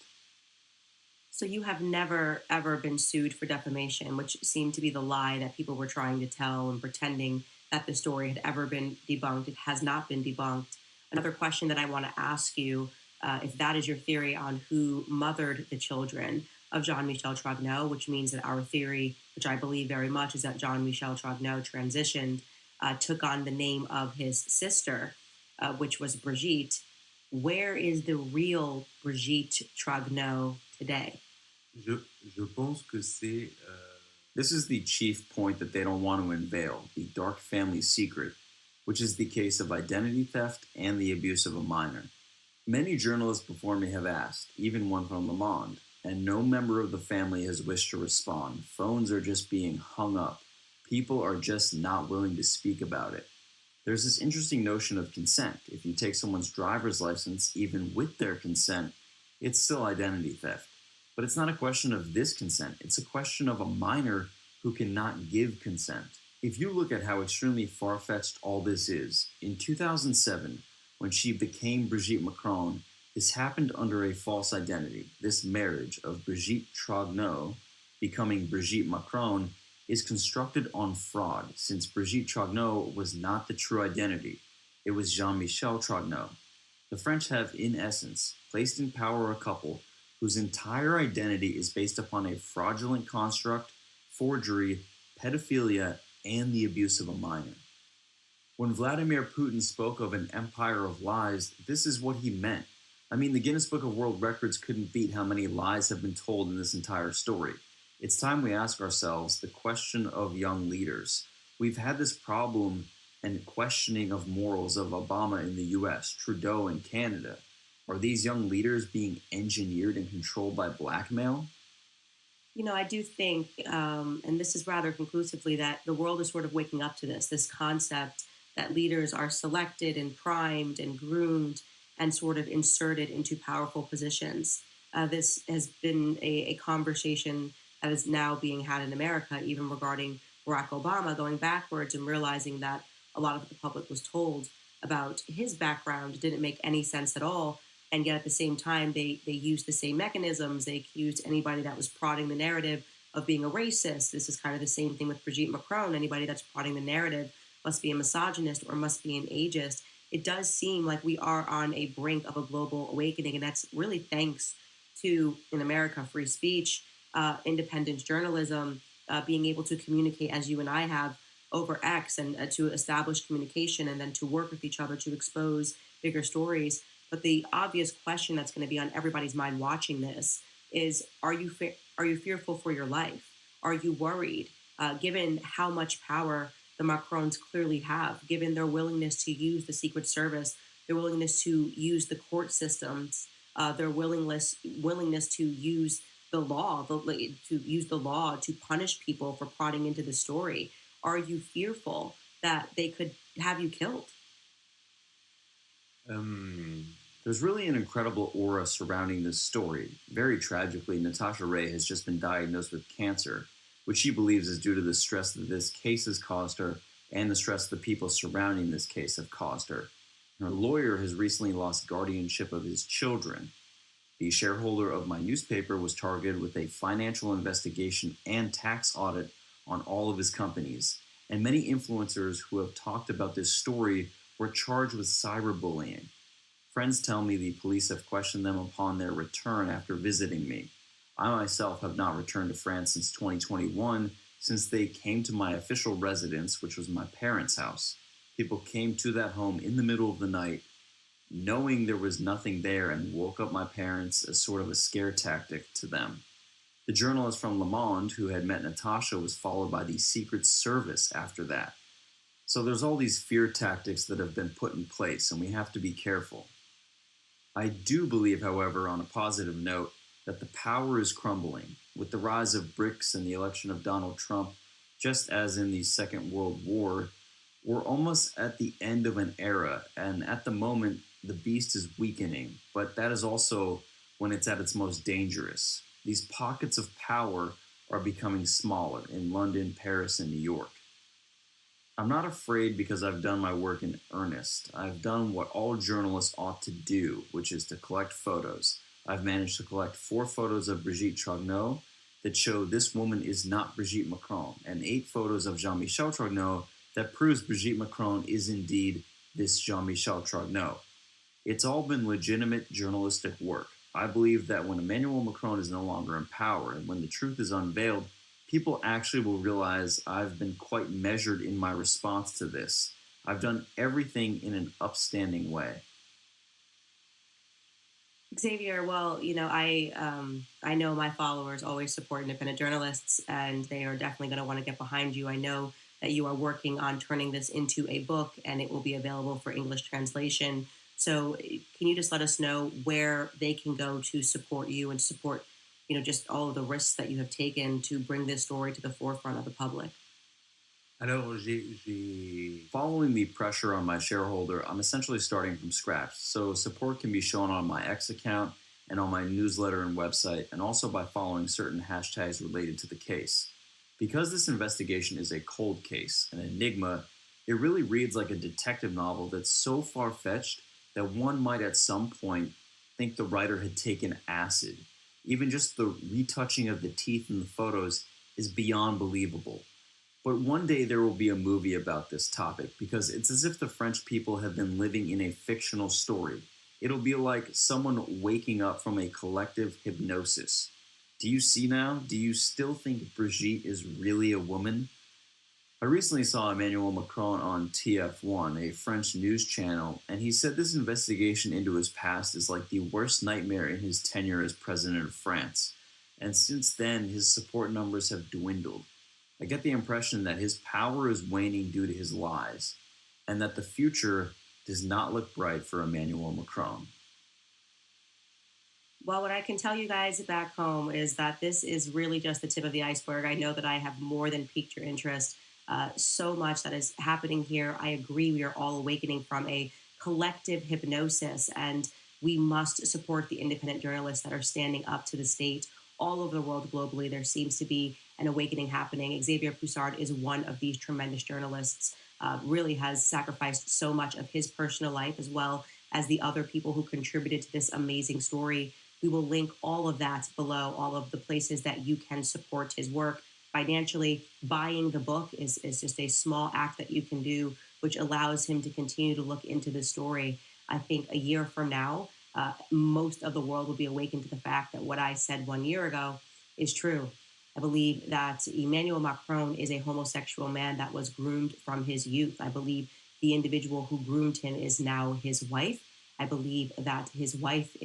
So you have never, ever been sued for defamation, which seemed to be the lie that people were trying to tell and pretending that the story had ever been debunked. It has not been debunked. Another question that I want to ask you, if that is your theory on who mothered the children of Jean-Michel Trogneux, which means that our theory, which I believe very much, is that Jean-Michel Trogneux transitioned, took on the name of his sister, which was Brigitte. Where is the real Brigitte Trogneux today?
Je pense que c'est
This is the chief point that they don't want to unveil, the dark family secret, which is the case of identity theft and the abuse of a minor. Many journalists before me have asked, even one from Le Monde, and no member of the family has wished to respond. Phones are just being hung up. People are just not willing to speak about it. There's this interesting notion of consent. If you take someone's driver's license, even with their consent, it's still identity theft. But it's not a question of this consent. It's a question of a minor who cannot give consent. If you look at how extremely far-fetched all this is, in 2007, when she became Brigitte Macron, this happened under a false identity. This marriage of Brigitte Trogneux becoming Brigitte Macron is constructed on fraud, since Brigitte Trogneux was not the true identity. It was Jean-Michel Trogneux. The French have, in essence, placed in power a couple whose entire identity is based upon a fraudulent construct, forgery, pedophilia, and the abuse of a minor. When Vladimir Putin spoke of an empire of lies, this is what he meant. I mean, the Guinness Book of World Records couldn't beat how many lies have been told in this entire story. It's time we ask ourselves the question of young leaders. We've had this problem and questioning of morals of Obama in the US, Trudeau in Canada. Are these young leaders being engineered and controlled by blackmail?
You know, I do think, and this is rather conclusively, that the world is sort of waking up to this concept that leaders are selected and primed and groomed and sort of inserted into powerful positions. This has been a conversation that is now being had in America, even regarding Barack Obama, going backwards and realizing that a lot of what the public was told about his background didn't make any sense at all. And yet at the same time, they used the same mechanisms. They accused anybody that was prodding the narrative of being a racist. This is kind of the same thing with Brigitte Macron. Anybody that's prodding the narrative must be a misogynist or must be an ageist. It does seem like we are on a brink of a global awakening, and that's really thanks to, in America, free speech, independent journalism, being able to communicate as you and I have over X, and to establish communication and then to work with each other to expose bigger stories. But the obvious question that's going to be on everybody's mind watching this is, are you fearful for your life? Are you worried, given how much power the Macrons clearly have, given their willingness to use the Secret Service, their willingness to use the court systems, their willingness to use the law, to use the law to punish people for prodding into the story? Are you fearful that they could have you killed?
Um,
There's really an incredible aura surrounding this story. Very tragically, Natasha Ray has just been diagnosed with cancer, which she believes is due to the stress that this case has caused her and the stress the people surrounding this case have caused her. Her lawyer has recently lost guardianship of his children. The shareholder of my newspaper was targeted with a financial investigation and tax audit on all of his companies. And many influencers who have talked about this story were charged with cyberbullying. Friends tell me the police have questioned them upon their return after visiting me. I myself have not returned to France since 2021, since they came to my official residence, which was my parents' house. People came to that home in the middle of the night, knowing there was nothing there, and woke up my parents as sort of a scare tactic to them. The journalist from Le Monde who had met Natasha was followed by the Secret Service after that. So there's all these fear tactics that have been put in place, and we have to be careful. I do believe, however, on a positive note, that the power is crumbling. With the rise of BRICS and the election of Donald Trump, just as in the Second World War, we're almost at the end of an era, and at the moment, the beast is weakening, but that is also when it's at its most dangerous. These pockets of power are becoming smaller in London, Paris, and New York. I'm not afraid because I've done my work in earnest. I've done what all journalists ought to do, which is to collect photos. I've managed to collect 4 photos of Brigitte Trogneux that show this woman is not Brigitte Macron, and 8 photos of Jean-Michel Trogneux that proves Brigitte Macron is indeed this Jean-Michel Trogneux. It's all been legitimate journalistic work. I believe that when Emmanuel Macron is no longer in power and when the truth is unveiled, people actually will realize I've been quite measured in my response to this. I've done everything in an upstanding way.
Xavier, well, I know my followers always support independent journalists, and they are definitely going to want to get behind you. I know that you are working on turning this into a book, and it will be available for English translation. So, can you just let us know where they can go to support you and support, just all of the risks that you have taken to bring this story to the forefront of the public?
alors, j'ai
Following the pressure on my shareholder, I'm essentially starting from scratch, so support can be shown on my X account and on my newsletter and website, and also by following certain hashtags related to the case. Because this investigation is a cold case, an enigma, it really reads like a detective novel that's so far-fetched that one might at some point think the writer had taken acid. Even just the retouching of the teeth in the photos is beyond believable. But one day there will be a movie about this topic because it's as if the French people have been living in a fictional story. It'll be like someone waking up from a collective hypnosis. Do you see now? Do you still think Brigitte is really a woman? I recently saw Emmanuel Macron on TF1, a French news channel, and he said this investigation into his past is like the worst nightmare in his tenure as president of France. And since then, his support numbers have dwindled. I get the impression that his power is waning due to his lies, and that the future does not look bright for Emmanuel Macron.
Well, what I can tell you guys back home is that this is really just the tip of the iceberg. I know that I have more than piqued your interest. So much that is happening here. I agree, we are all awakening from a collective hypnosis, and we must support the independent journalists that are standing up to the state all over the world globally. There seems to be an awakening happening. Xavier Poussard is one of these tremendous journalists, really has sacrificed so much of his personal life as well as the other people who contributed to this amazing story. We will link all of that below, all of the places that you can support his work financially. Buying the book is just a small act that you can do, which allows him to continue to look into the story. I think a year from now, most of the world will be awakened to the fact that what I said 1 year ago is true. I believe that Emmanuel Macron is a homosexual man that was groomed from his youth. I believe the individual who groomed him is now his wife. I believe that his wife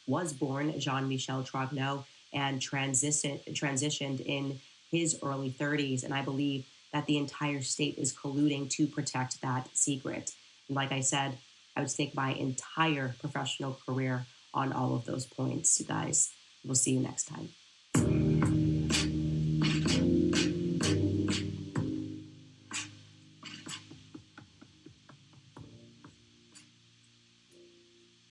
was born Jean-Michel Trogneux and transitioned in his early 30s. And I believe that the entire state is colluding to protect that secret. And like I said, I would stake my entire professional career on all of those points, guys. We'll see you next time.